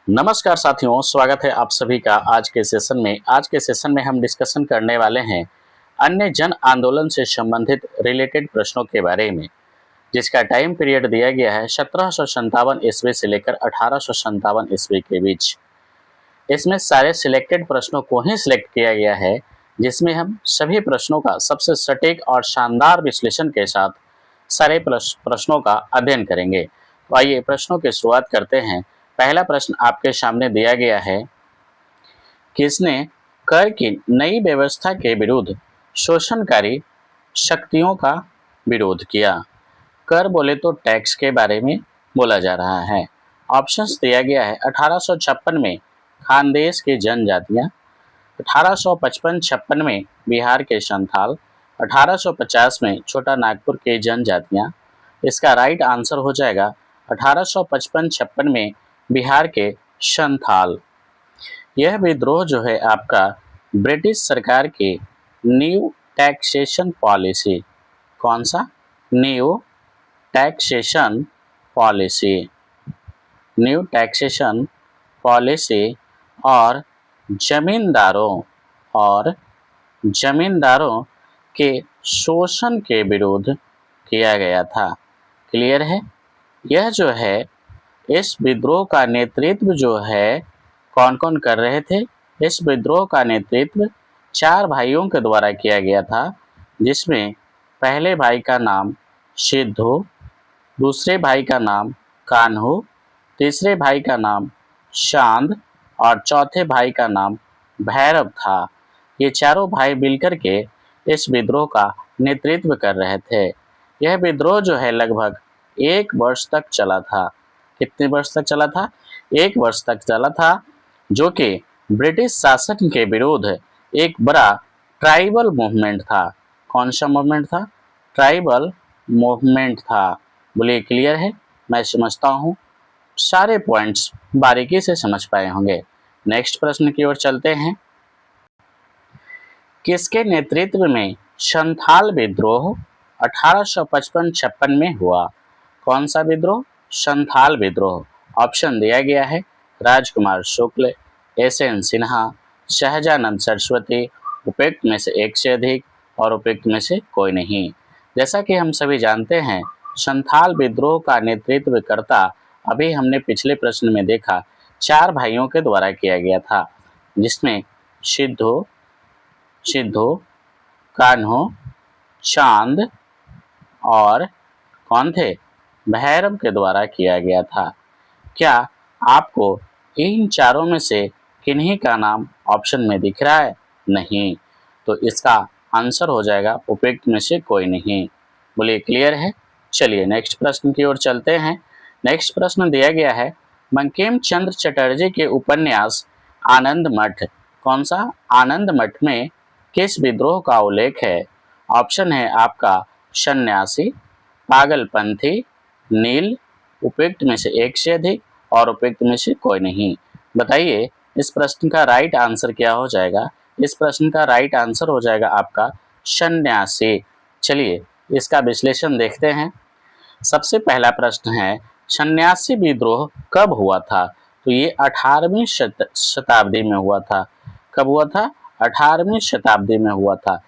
नमस्कार साथियों, स्वागत है आप सभी का आज के सेशन में। आज के सेशन में हम डिस्कशन करने वाले हैं अन्य जन आंदोलन से संबंधित रिलेटेड प्रश्नों के बारे में, जिसका टाइम पीरियड दिया गया है 1757 ईस्वी से लेकर 1857 ईस्वी के बीच। इसमें सारे सिलेक्टेड प्रश्नों को ही सिलेक्ट किया गया है, जिसमें हम सभी प्रश्नों का सबसे सटीक और शानदार विश्लेषण के साथ सारे प्रश्नों का अध्ययन करेंगे। तो आइए प्रश्नों की शुरुआत करते हैं। पहला प्रश्न आपके सामने दिया गया है, किसने कर की नई व्यवस्था के विरुद्ध शोषणकारी शक्तियों का विरोध किया? कर बोले तो टैक्स के बारे में बोला जा रहा है। ऑप्शंस दिया गया है 1856 में खानदेश की जनजातियां, 1855-56 में बिहार के संथाल, 1850 में छोटा नागपुर के जनजातियां। इसका राइट आंसर हो जाएगा 1855-56 में बिहार के संथाल। यह विद्रोह जो है आपका ब्रिटिश सरकार की न्यू टैक्सेशन पॉलिसी, कौन सा? New taxation policy, new taxation policy और जमींदारों के शोषण के विरुद्ध किया गया था। क्लियर है? यह जो है इस विद्रोह का नेतृत्व जो है कौन कौन कर रहे थे? इस विद्रोह का नेतृत्व 4 भाइयों के द्वारा किया गया था, जिसमें पहले भाई का नाम सिद्धू, दूसरे भाई का नाम कान्हू, तीसरे भाई का नाम चांद और चौथे भाई का नाम भैरव था। ये चारों भाई मिलकर के इस विद्रोह का नेतृत्व कर रहे थे। यह विद्रोह जो है लगभग 1 वर्ष तक चला था। कितने वर्ष तक चला था? 1 वर्ष तक चला था, जो कि ब्रिटिश शासन के विरुद्ध एक बड़ा ट्राइबल मूवमेंट था। कौन सा मूवमेंट था? ट्राइबल मूवमेंट था। बोलिए क्लियर है? मैं समझता हूँ सारे पॉइंट्स बारीकी से समझ पाए होंगे। नेक्स्ट प्रश्न की ओर चलते हैं। किसके नेतृत्व में संथाल विद्रोह 1855-56 में हुआ? कौन सा विद्रोह? संथाल विद्रोह। ऑप्शन दिया गया है राजकुमार शुक्ल, एस.एन. सिन्हा, शहजानंद सरस्वती, उपयुक्त में से एक से अधिक और उपयुक्त में से कोई नहीं। जैसा कि हम सभी जानते हैं, संथाल विद्रोह का नेतृत्व करता अभी हमने पिछले प्रश्न में देखा 4 भाइयों के द्वारा किया गया था, जिसमें सिद्धू, कान्हू, चांद और कौन थे? भैरव के द्वारा किया गया था। क्या आपको इन चारों में से किन्हीं का नाम ऑप्शन में दिख रहा है? नहीं, तो इसका आंसर हो जाएगा उपयुक्त में से कोई नहीं। बोलिए क्लियर है? चलिए नेक्स्ट प्रश्न की ओर चलते हैं। नेक्स्ट प्रश्न दिया गया है, बंकिम चंद्र चटर्जी के उपन्यास आनंद मठ, कौन सा? आनंद मठ में किस विद्रोह का उल्लेख है? ऑप्शन है आपका सन्यासी, पागलपंथी, नील, उपयुक्त में से एक से अधिक और उपयुक्त में से कोई नहीं। बताइए इस प्रश्न का राइट आंसर क्या हो जाएगा? इस प्रश्न का राइट आंसर हो जाएगा आपका सन्यासी। चलिए इसका विश्लेषण देखते हैं। सबसे पहला प्रश्न है, सन्यासी विद्रोह कब हुआ था? तो ये 18वीं शताब्दी में हुआ था। कब हुआ था? 18वीं शताब्दी में हुआ था।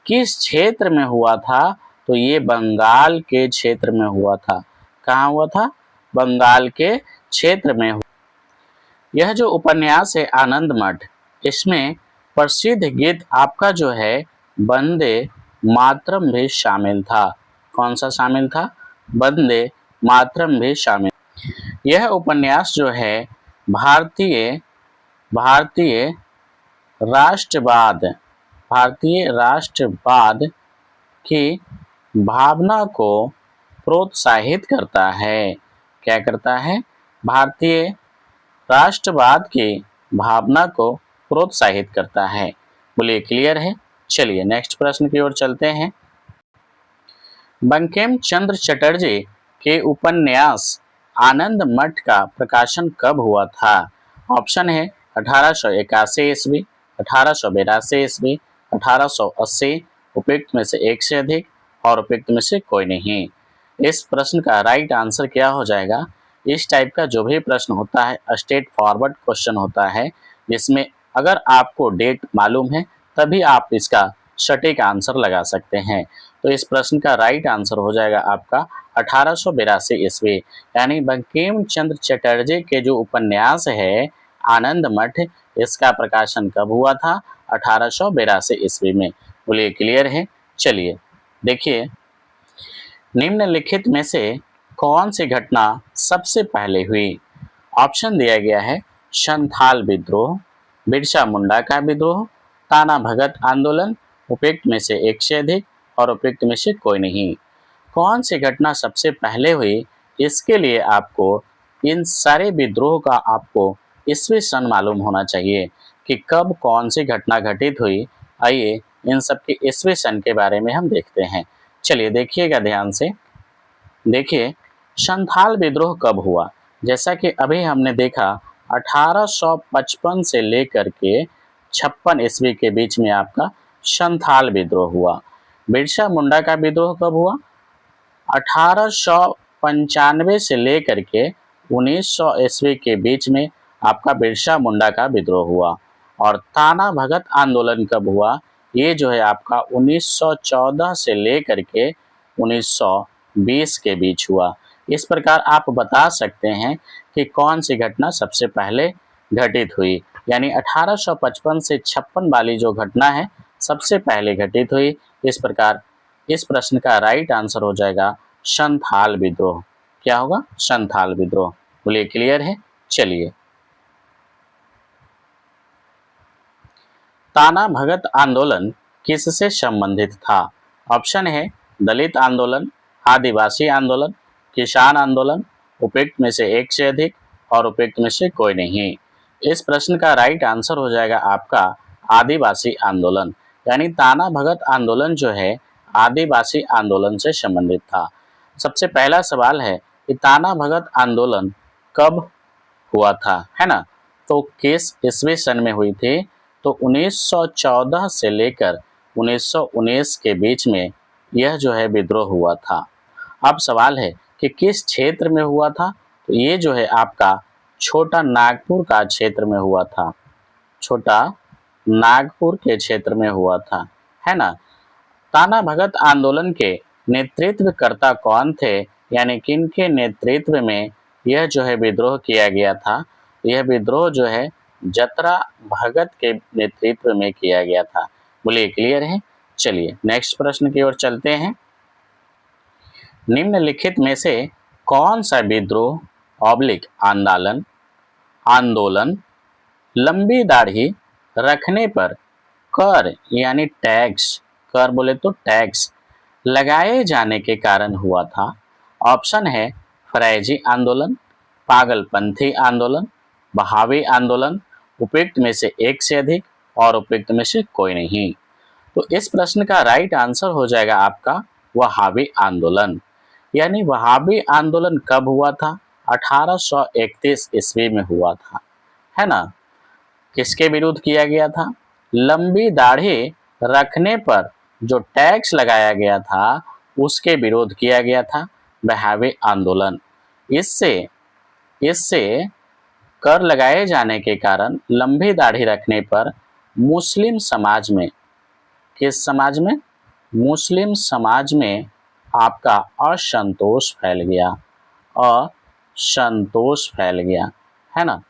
किस क्षेत्र में हुआ था? तो ये बंगाल के क्षेत्र में हुआ था। कहाँ हुआ था? बंगाल के क्षेत्र में। यह जो उपन्यास है आनंद मठ, इसमें प्रसिद्ध गीत आपका जो है वंदे मातरम भी शामिल था। कौन सा शामिल था? वंदे मातरम भी शामिल। यह उपन्यास जो है भारतीय राष्ट्रवाद की भावना को प्रोत्साहित करता है। क्या करता है? भारतीय राष्ट्रवाद की भावना को प्रोत्साहित करता है। बोलिए क्लियर है? चलिए नेक्स्ट प्रश्न की ओर चलते हैं। बंकिम चंद्र चटर्जी के उपन्यास आनंद मठ का प्रकाशन कब हुआ था? ऑप्शन है 1881 ईस्वी, 1882 ईस्वी, 1880, उपयुक्त में से एक से अधिक और उपयुक्त में से कोई नहीं। इस प्रश्न का राइट आंसर क्या हो जाएगा? इस टाइप का जो भी प्रश्न होता है स्ट्रेट फॉरवर्ड क्वेश्चन होता है, जिसमें अगर आपको डेट मालूम है तभी आप इसका सटीक आंसर लगा सकते हैं। तो इस प्रश्न का राइट आंसर हो जाएगा आपका 1882 ईस्वी, यानी बंकिम चंद्र चटर्जी के जो उपन्यास है आनंद मठ, इसका प्रकाशन कब हुआ था? 1882 ईस्वी में। बोलिए क्लियर है? चलिए देखिए, निम्नलिखित में से कौन सी घटना सबसे पहले हुई? ऑप्शन दिया गया है संथाल विद्रोह, बिरसा मुंडा का विद्रोह, ताना भगत आंदोलन, उपयुक्त में से एक से अधिक और उपयुक्त में से कोई नहीं। कौन सी घटना सबसे पहले हुई, इसके लिए आपको इन सारे विद्रोह का आपको ईस्वी सन मालूम होना चाहिए कि कब कौन सी घटना घटित हुई। आइए इन सब के ईस्वी सन के बारे में हम देखते हैं। चलिए देखिएगा ध्यान से। देखिए संथाल विद्रोह कब हुआ? जैसा कि अभी हमने देखा 1855 से लेकर के 56 ईस्वी के बीच में आपका संथाल विद्रोह हुआ। बिरसा मुंडा का विद्रोह कब हुआ? 1895 से लेकर के 1900 ईस्वी के बीच में आपका बिरसा मुंडा का विद्रोह हुआ। और ताना भगत आंदोलन कब हुआ? ये जो है आपका 1914 से लेकर के 1920 के बीच हुआ। इस प्रकार आप बता सकते हैं कि कौन सी घटना सबसे पहले घटित हुई, यानी 1855 से 56 वाली जो घटना है सबसे पहले घटित हुई। इस प्रकार इस प्रश्न का राइट आंसर हो जाएगा संथाल विद्रोह। क्या होगा? संथाल विद्रोह। बोलिए क्लियर है? चलिए, ताना भगत आंदोलन किससे संबंधित था? ऑप्शन है दलित आंदोलन, आदिवासी आंदोलन, किसान आंदोलन, उपयुक्त में से एक से अधिक और उपयुक्त में से कोई नहीं। इस प्रश्न का राइट आंसर हो जाएगा आपका आदिवासी आंदोलन, यानी ताना भगत आंदोलन जो है आदिवासी आंदोलन से संबंधित था। सबसे पहला सवाल है कि ताना भगत आंदोलन कब हुआ था, है ना? तो किस ईस्वी सन में हुई थी? तो 1914 से लेकर 1919 के बीच में यह जो है विद्रोह हुआ था। अब सवाल है कि किस क्षेत्र में हुआ था? तो ये जो है आपका छोटा नागपुर का क्षेत्र में हुआ था। छोटा नागपुर के क्षेत्र में हुआ था, है ना? ताना भगत आंदोलन के नेतृत्वकर्ता कौन थे, यानी किन के नेतृत्व में यह जो है विद्रोह किया गया था? यह विद्रोह जो है जतरा भगत के नेतृत्व में किया गया था। बोलिए क्लियर है? चलिए नेक्स्ट प्रश्न की ओर चलते हैं। निम्नलिखित में से कौन सा विद्रोह ऑब्लिक आंदोलन लंबी दाढ़ी रखने पर कर यानी टैक्स, कर बोले तो टैक्स लगाए जाने के कारण हुआ था? ऑप्शन है फरैजी आंदोलन, पागलपंथी आंदोलन, बहावी आंदोलन, उपयुक्त में से एक से अधिक और उपयुक्त में से कोई नहीं। तो इस प्रश्न का राइट आंसर हो जाएगा आपका वहाबी आंदोलन। यानी वहाबी आंदोलन कब हुआ था? 1831 ईस्वी में हुआ था, है ना? किसके विरुद्ध किया गया था? लंबी दाढ़ी रखने पर जो टैक्स लगाया गया था उसके विरोध किया गया था, वहाबी आंदोलन। इससे इससे कर लगाए जाने के कारण लंबी दाढ़ी रखने पर मुस्लिम समाज में, किस समाज में? मुस्लिम समाज में आपका असंतोष फैल गया, असंतोष फैल गया, है ना?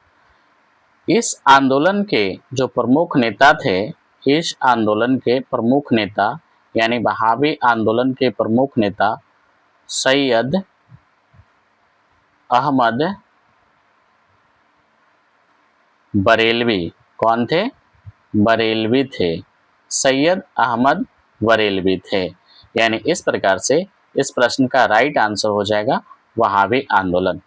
इस आंदोलन के जो प्रमुख नेता थे, इस आंदोलन के प्रमुख नेता यानी वहाबी आंदोलन के प्रमुख नेता सैयद अहमद बरेलवी। कौन थे? बरेलवी थे। सैयद अहमद बरेलवी थे। यानी इस प्रकार से इस प्रश्न का राइट आंसर हो जाएगा वहाबी आंदोलन।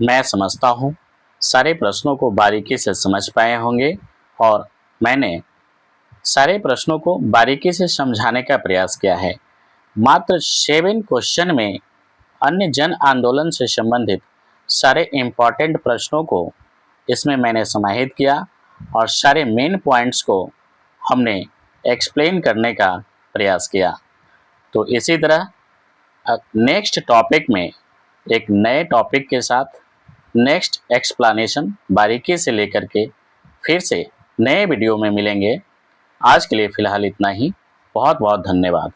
मैं समझता हूँ सारे प्रश्नों को बारीकी से समझ पाए होंगे और मैंने सारे प्रश्नों को बारीकी से समझाने का प्रयास किया है। मात्र 7 क्वेश्चन में अन्य जन आंदोलन से संबंधित सारे इम्पॉर्टेंट प्रश्नों को इसमें मैंने समाहित किया और सारे मेन पॉइंट्स को हमने एक्सप्लेन करने का प्रयास किया। तो इसी तरह नेक्स्ट टॉपिक में एक नए टॉपिक के साथ नेक्स्ट एक्सप्लेनेशन बारीकी से लेकर के फिर से नए वीडियो में मिलेंगे। आज के लिए फ़िलहाल इतना ही। बहुत बहुत धन्यवाद।